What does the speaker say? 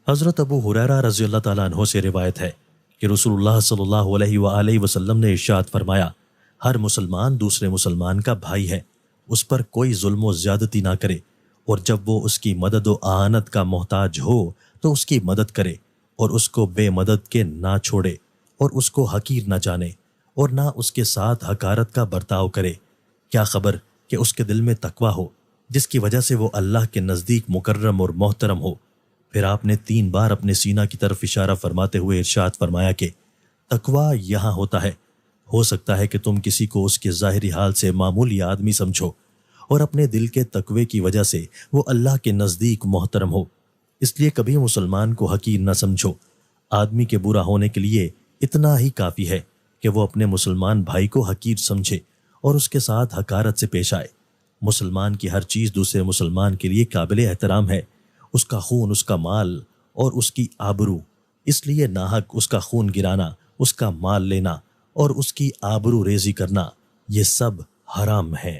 حضرت ابو ہریرہ رضی اللہ تعالیٰ عنہ سے روایت ہے کہ رسول اللہ صلی اللہ علیہ وآلہ وسلم نے ارشاد فرمایا، ہر مسلمان دوسرے مسلمان کا بھائی ہے، اس پر کوئی ظلم و زیادتی نہ کرے، اور جب وہ اس کی مدد و اعانت کا محتاج ہو تو اس کی مدد کرے، اور اس کو بے مدد کے نہ چھوڑے، اور اس کو حقیر نہ جانے، اور نہ اس کے ساتھ حقارت کا برتاؤ کرے۔ کیا خبر کہ اس کے دل میں تقویٰ ہو، جس کی وجہ سے وہ اللہ کے نزدیک مکرم اور محترم ہو۔ پھر آپ نے 3 بار اپنے سینہ کی طرف اشارہ فرماتے ہوئے ارشاد فرمایا کہ تقویٰ یہاں ہوتا ہے۔ ہو سکتا ہے کہ تم کسی کو اس کے ظاہری حال سے معمولی آدمی سمجھو، اور اپنے دل کے تقوی کی وجہ سے وہ اللہ کے نزدیک محترم ہو۔ اس لیے کبھی مسلمان کو حقیر نہ سمجھو۔ آدمی کے برا ہونے کے لیے اتنا ہی کافی ہے کہ وہ اپنے مسلمان بھائی کو حقیر سمجھے اور اس کے ساتھ حقارت سے پیش آئے۔ مسلمان کی ہر چیز دوسرے مسلمان کے لیے قابل احترام ہے، اس کا خون، اس کا مال اور اس کی آبرو۔ اس لیے ناحق اس کا خون گرانا، اس کا مال لینا اور اس کی آبرو ریزی کرنا، یہ سب حرام ہے۔